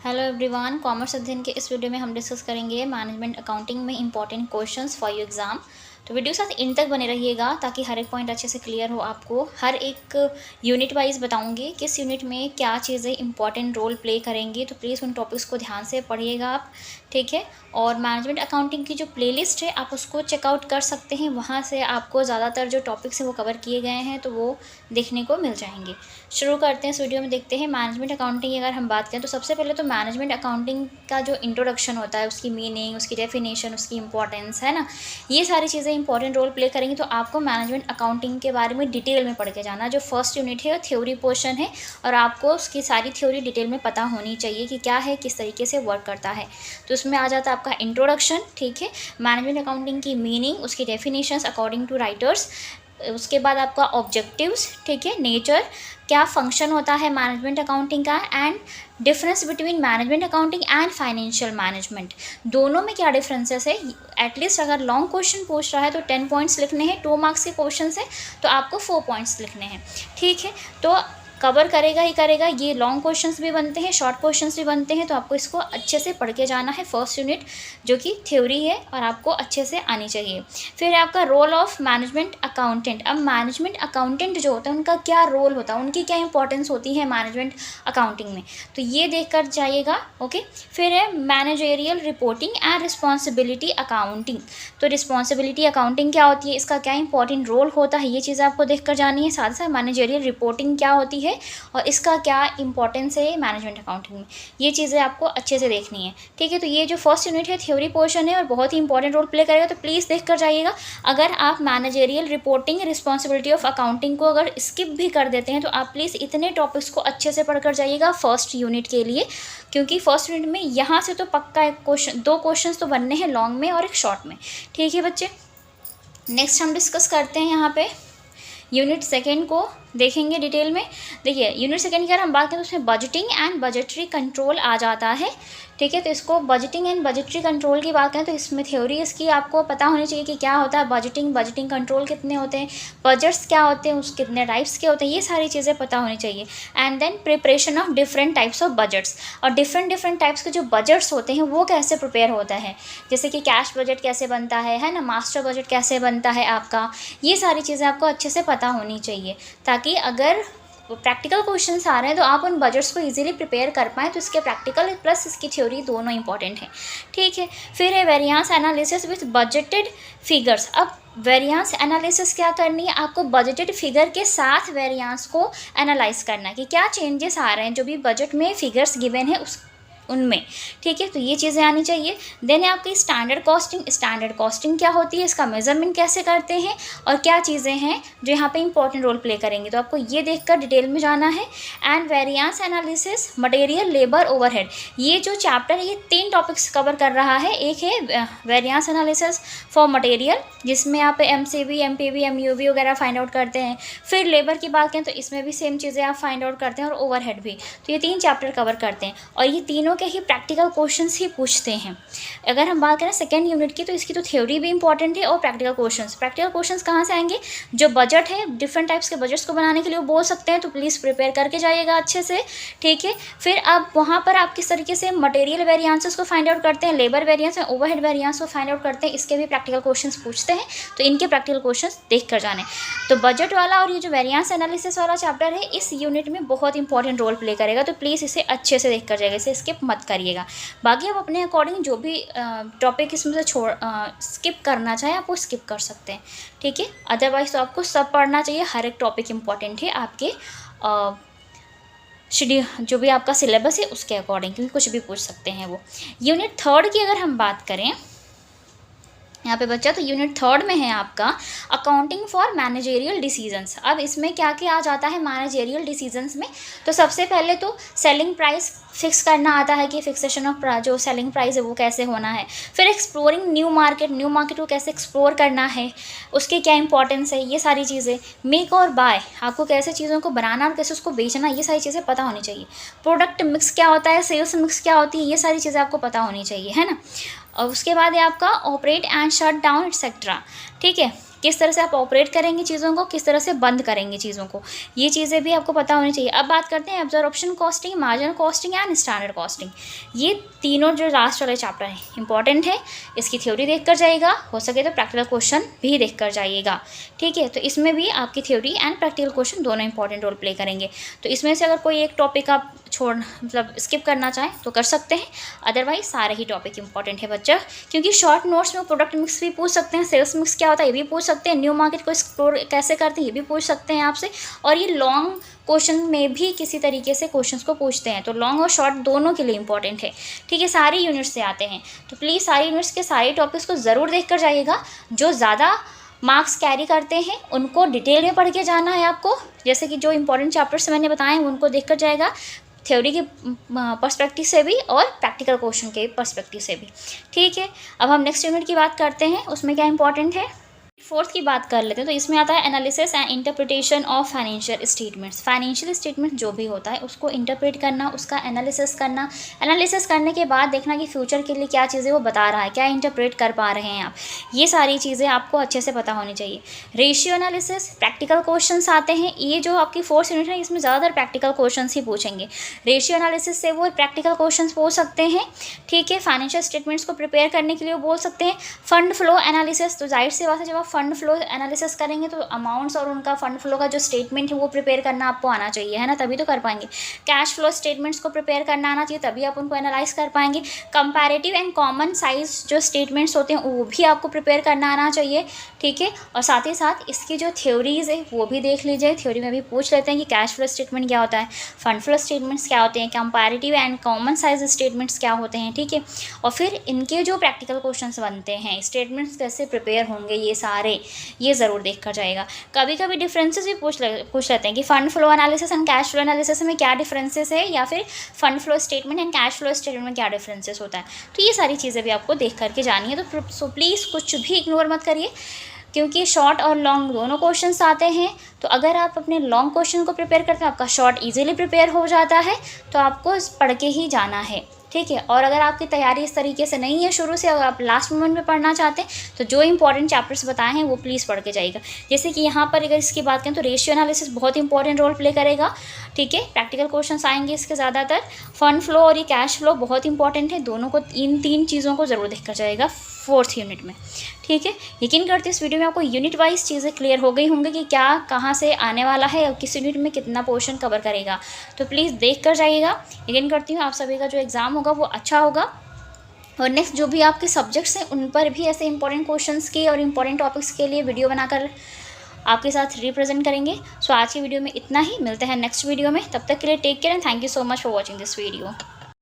Hello everyone, commerce अध्ययन के इस वीडियो में हम डिस्कस करेंगे मैनेजमेंट अकाउंटिंग में important questions for you exam. तो वीडियो साथ इन तक बने रहिएगा ताकि हर एक पॉइंट अच्छे से क्लियर हो। आपको हर एक यूनिट वाइज बताऊंगी किस यूनिट में क्या चीज़ें इंपॉर्टेंट रोल प्ले करेंगी, तो प्लीज़ उन टॉपिक्स को ध्यान से पढ़िएगा आप, ठीक है। और मैनेजमेंट अकाउंटिंग की जो प्लेलिस्ट है आप उसको चेकआउट कर सकते हैं, वहाँ से आपको ज़्यादातर जो टॉपिक्स हैं वो कवर किए गए हैं, तो वो देखने को मिल जाएंगे। शुरू करते हैं इस वीडियो में, देखते हैं मैनेजमेंट अकाउंटिंग की अगर हम बात करें तो सबसे पहले तो मैनेजमेंट अकाउंटिंग का जो इंट्रोडक्शन होता है, उसकी मीनिंग, उसकी डेफिनेशन, उसकी इंपॉर्टेंस, है ना, ये सारी चीज़ें इंपॉर्टेंट रोल प्ले करेंगी। तो आपको मैनेजमेंट अकाउंटिंग के बारे में डिटेल में पढ़ के जाना। जो फर्स्ट यूनिट है थ्योरी पोर्शन है और आपको उसकी सारी थ्योरी डिटेल में पता होनी चाहिए कि क्या है, किस तरीके से वर्क करता है। तो उसमें आ जाता है आपका इंट्रोडक्शन, ठीक है, मैनेजमेंट अकाउंटिंग की मीनिंग, उसकी डेफिनेशंस अकॉर्डिंग टू राइटर्स, उसके बाद आपका ऑब्जेक्टिव्स, ठीक है, नेचर, क्या फंक्शन होता है मैनेजमेंट अकाउंटिंग का, and difference between management accounting and financial management, दोनों में क्या डिफरेंसेस है। एटलीस्ट अगर लॉन्ग क्वेश्चन पूछ रहा है तो 10 पॉइंट्स लिखने हैं, 2 मार्क्स के क्वेश्चन है तो आपको 4 पॉइंट्स लिखने हैं, ठीक है। तो कवर करेगा ही करेगा, ये लॉन्ग क्वेश्चंस भी बनते हैं, शॉर्ट क्वेश्चंस भी बनते हैं, तो आपको इसको अच्छे से पढ़ के जाना है। फर्स्ट यूनिट जो कि थ्योरी है और आपको अच्छे से आनी चाहिए। फिर आपका रोल ऑफ मैनेजमेंट अकाउंटेंट। अब मैनेजमेंट अकाउंटेंट जो होता है उनका क्या रोल होता है, उनकी क्या इंपॉर्टेंस होती है मैनेजमेंट अकाउंटिंग में, तो ये देख कर जाइएगा, ओके। फिर है managerial reporting and responsibility accounting. तो रिस्पॉन्सिबिलिटी अकाउंटिंग क्या होती है, इसका क्या इंपॉर्टेंट रोल होता है, ये चीज़ें आपको देख कर जानी है। साथ ही साथ मैनेजेरियल रिपोर्टिंग क्या होती है और इसका क्या इंपॉर्टेंस है मैनेजमेंट अकाउंटिंग में, ये चीज़ें आपको अच्छे से देखनी है, ठीक है। तो ये जो फर्स्ट यूनिट है थ्योरी पोर्शन है और बहुत ही इंपॉर्टेंट रोल प्ले करेगा, तो प्लीज़ देख कर जाइएगा। अगर आप managerial reporting, responsibility of accounting को अगर स्किप भी कर देते हैं तो आप प्लीज़ इतने टॉपिक्स को अच्छे से पढ़ कर जाइएगा फर्स्ट यूनिट के लिए, क्योंकि फर्स्ट यूनिट में यहाँ से तो पक्का एक क्वेश्चन, 2 क्वेश्चन तो बनने हैं लॉन्ग में और एक शॉर्ट में, ठीक है बच्चे। नेक्स्ट हम डिस्कस करते हैं यहाँ पे यूनिट सेकेंड को देखेंगे डिटेल में। देखिए यूनिट सेकेंड की अगर हम बात करें तो उसमें बजटिंग एंड बजटरी कंट्रोल आ जाता है, ठीक है। तो इसको बजटिंग एंड बजटरी कंट्रोल की बात करें तो इसमें थ्योरी इसकी आपको पता होनी चाहिए कि क्या होता है बजटिंग, बजटिंग कंट्रोल कितने होते हैं, बजट्स क्या होते हैं, उस कितने टाइप्स के होते हैं, ये सारी चीज़ें पता होनी चाहिए। And then preparation of different types of budgets, और डिफरेंट टाइप्स के जो बजट्स होते हैं वो कैसे प्रिपेयर होता है, जैसे कि कैश बजट कैसे बनता है ना, मास्टर बजट कैसे बनता है आपका, ये सारी चीज़ें आपको अच्छे से पता होनी चाहिए, ताकि अगर प्रैक्टिकल क्वेश्चंस आ रहे हैं तो आप उन बजट्स को इजीली प्रिपेयर कर पाएँ। तो इसके प्रैक्टिकल प्लस इसकी थ्योरी दोनों इंपॉर्टेंट है, ठीक है। फिर है variance analysis with budgeted figures. अब वेरिएंस एनालिसिस क्या करनी है, आपको बजटेड फिगर के साथ वेरिएंस को एनालाइज करना है कि क्या चेंजेस आ रहे हैं जो भी बजट में फिगर्स गिवन है उस उनमें, ठीक है। तो ये चीज़ें आनी चाहिए। देन है आपकी स्टैंडर्ड कॉस्टिंग। स्टैंडर्ड कॉस्टिंग क्या होती है, इसका मेजरमेंट कैसे करते हैं और क्या चीज़ें हैं जो यहाँ पे इंपॉर्टेंट रोल प्ले करेंगी, तो आपको ये देखकर डिटेल में जाना है। And variance analysis, material, labour, overhead, ये जो चैप्टर है ये 3 टॉपिक्स कवर कर रहा है। एक है वेरिएंस एनालिसिस फॉर मटेरियल, जिसमें आप MCV, MPV, MUV वगैरह फाइंड आउट करते हैं। फिर लेबर की बात करें तो इसमें भी सेम चीज़ें आप फाइंड आउट करते हैं, और ओवरहेड भी। तो ये 3 चैप्टर कवर करते हैं और ये तीनों के ही प्रैक्टिकल क्वेश्चंस ही पूछते हैं। अगर हम बात करें सेकेंड यूनिट की तो इसकी तो थ्योरी भी इंपॉर्टेंट है और प्रैक्टिकल क्वेश्चंस कहाँ से आएंगे, जो बजट है, डिफरेंट टाइप्स के बजट्स को बनाने के लिए वो बोल सकते हैं, तो प्लीज़ प्रिपेयर करके जाइएगा अच्छे से, ठीक है। फिर अब वहाँ पर आप किस तरीके से मटेरियल वेरिएंसेस को फाइंड आउट करते हैं, लेबर वेरिएंस और ओवरहेड वेरिएंस को फाइंड आउट करते हैं, इसके भी प्रैक्टिकल क्वेश्चन पूछते हैं, तो इनके प्रैक्टिकल क्वेश्चन देख कर जाने। तो बजट वाला और ये जो वेरिएंस एनालिसिस वाला चैप्टर है इस यूनिट में बहुत इंपॉर्टेंट रोल प्ले करेगा, तो प्लीज़ इसे अच्छे से देख कर जाएगा, इसे स्किप मत करिएगा। बाकी आप अपने अकॉर्डिंग जो भी टॉपिक इसमें से स्किप करना चाहें आप वो स्किप कर सकते हैं, ठीक है। अदरवाइज तो आपको सब पढ़ना चाहिए, हर एक टॉपिक इंपॉर्टेंट है आपके शेड्यूल, जो भी आपका सिलेबस है उसके अकॉर्डिंग, क्योंकि कुछ भी पूछ सकते हैं वो। यूनिट थर्ड की अगर हम बात करें यहाँ पे बच्चा, तो यूनिट थर्ड में है आपका अकाउंटिंग फॉर मैनेजेरियल डिसीजंस। अब इसमें क्या क्या आ जाता है मैनेजेरियल डिसीजंस में, तो सबसे पहले तो सेलिंग प्राइस फिक्स करना आता है कि फिक्सेशन ऑफ जो सेलिंग प्राइस है वो कैसे होना है। फिर एक्सप्लोरिंग न्यू मार्केट को कैसे एक्सप्लोर करना है, उसके क्या इंपॉर्टेंस है, ये सारी चीज़ें। मेक और बाय, आपको कैसे चीज़ों को बनाना और कैसे उसको बेचना, ये सारी चीज़ें पता होनी चाहिए। प्रोडक्ट मिक्स क्या होता है, सेल्स मिक्स क्या होती है, ये सारी चीज़ें आपको पता होनी चाहिए, है ना। और उसके बाद है आपका operate and shut down etcetera, ठीक है। किस तरह से आप ऑपरेट करेंगे चीज़ों को, किस तरह से बंद करेंगे चीज़ों को, ये चीज़ें भी आपको पता होनी चाहिए। अब बात करते हैं absorption costing, marginal costing and standard costing. ये तीनों जो लास्ट वाले चैप्टर हैं इंपॉर्टेंट है, इसकी थ्योरी देख कर जाइएगा, हो सके तो प्रैक्टिकल क्वेश्चन भी देख कर जाइएगा, ठीक है। तो इसमें भी आपकी थ्योरी एंड प्रैक्टिकल क्वेश्चन दोनों इंपॉर्टेंट रोल प्ले करेंगे। तो इसमें से अगर कोई एक टॉपिक आप मतलब स्किप करना चाहें तो कर सकते हैं, अदरवाइज सारे ही टॉपिक इंपॉर्टेंट है बच्चा, क्योंकि शॉर्ट नोट्स में प्रोडक्ट मिक्स भी पूछ सकते हैं, सेल्स मिक्स क्या होता है ये भी पूछ सकते हैं, न्यू मार्केट को एक्सप्लोर कैसे करते हैं ये भी पूछ सकते हैं आपसे, और ये लॉन्ग क्वेश्चन में भी किसी तरीके से क्वेश्चंस को पूछते हैं। तो लॉन्ग और शॉर्ट दोनों के लिए इंपॉर्टेंट है, ठीक है। सारी यूनिट्स से आते हैं, तो प्लीज़ सारी यूनिट्स के सारे टॉपिक्स को ज़रूर देख कर जाइएगा। जो ज़्यादा मार्क्स कैरी करते हैं उनको डिटेल में पढ़ के जाना है आपको, जैसे कि जो इंपॉर्टेंट चैप्टर्स मैंने बताए हैं उनको देख कर जाएगा, थ्योरी के पर्सपेक्टिव से भी और प्रैक्टिकल क्वेश्चन के पर्सपेक्टिव से भी, ठीक है। अब हम नेक्स्ट यूनिट की बात करते हैं, उसमें क्या इंपॉर्टेंट है, फोर्थ की बात कर लेते हैं। तो इसमें आता है analysis and interpretation of financial statements. Financial statement जो भी होता है उसको इंटरप्रेट करना, उसका एनालिसिस करना, एनालिसिस करने के बाद देखना कि फ्यूचर के लिए क्या चीज़ें वो बता रहा है, क्या इंटरप्रेट कर पा रहे हैं आप, ये सारी चीज़ें आपको अच्छे से पता होनी चाहिए। रेशियो एनालिसिस, प्रैक्टिकल क्वेश्चंस आते हैं, ये जो आपकी फोर्थ यूनिट है इसमें ज़्यादातर प्रैक्टिकल क्वेश्चन ही पूछेंगे। रेशियो एनालिसिस से वो प्रैक्टिकल क्वेश्चन पूछ सकते हैं, ठीक है। फाइनेंशियल स्टेटमेंट्स को प्रिपेयर करने के लिए वो बोल सकते हैं। फंड फ्लो एनालिसिस, तो जाहिर सी बात है जब आप फंड फ्लो एनालिसिस करेंगे तो अमाउंट्स और उनका फंड फ्लो का जो स्टेटमेंट है वो प्रिपेयर करना आपको आना चाहिए, है ना, तभी तो कर पाएंगे। कैश फ्लो स्टेटमेंट्स को प्रिपेयर करना आना चाहिए, तभी आप उनको एनालाइज कर पाएंगे। कंपैरेटिव एंड कॉमन साइज जो स्टेटमेंट्स होते हैं वो भी आपको प्रिपेयर करना आना चाहिए, ठीक है। और साथ ही साथ इसकी जो थ्योरीज है वो भी देख लीजिए, थ्योरी में भी पूछ लेते हैं कि कैश फ्लो स्टेटमेंट क्या होता है, फंड फ्लो स्टेटमेंट्स क्या होते हैं, comparative and common size statements क्या होते हैं, ठीक है। और फिर इनके जो प्रैक्टिकल क्वेश्चंस बनते हैं, स्टेटमेंट्स कैसे प्रिपेयर होंगे, ये सारे ये ज़रूर देख कर जाएगा। कभी कभी डिफरेंसेस भी पूछ लेते हैं कि fund flow analysis and cash flow analysis में क्या डिफरेंसेस है, या फिर fund flow statement and cash flow statement में क्या डिफरेंसेस होता है। तो ये सारी चीज़ें भी आपको देख करके जानी है। तो सो प्लीज़ कुछ भी इग्नोर मत करिए, क्योंकि शॉर्ट और लॉन्ग दोनों क्वेश्चंस आते हैं। तो अगर आप अपने लॉन्ग क्वेश्चन को प्रिपेयर करते हैं, आपका शॉर्ट इजीली प्रिपेयर हो जाता है, तो आपको पढ़ के ही जाना है, ठीक है। और अगर आपकी तैयारी इस तरीके से नहीं है शुरू से, अगर आप लास्ट मोमेंट में पढ़ना चाहते हैं तो जो इंपॉर्टेंट चैप्टर्स बताए हैं वो प्लीज़ पढ़ के जाइएगा। जैसे कि यहाँ पर अगर इसकी बात करें तो रेशियो एनालिसिस बहुत इंपॉर्टेंट रोल प्ले करेगा, ठीक है। प्रैक्टिकल क्वेश्चंस आएंगे इसके ज़्यादातर। फंड फ्लो और ये कैश फ्लो बहुत इंपॉर्टेंट है, दोनों को इन तीन चीज़ों को ज़रूर देख कर जाएगा फोर्थ यूनिट में, ठीक है। यकीन करती हूँ इस वीडियो में आपको यूनिट वाइज चीज़ें क्लियर हो गई होंगी कि क्या कहाँ से आने वाला है और किस यूनिट में कितना पोर्शन कवर करेगा। तो प्लीज़ देख कर जाइएगा। यकीन करती हूँ आप सभी का जो एग्ज़ाम होगा वो अच्छा होगा, और नेक्स्ट जो भी आपके सब्जेक्ट्स हैं उन पर भी ऐसे इंपॉर्टेंट क्वेश्चंस के और इंपॉर्टेंट टॉपिक्स के लिए वीडियो बनाकर आपके साथ रिप्रेजेंट करेंगे। सो आज की वीडियो में इतना ही, मिलते हैं नेक्स्ट वीडियो में, तब तक के लिए take care and thank you so much for watching this video.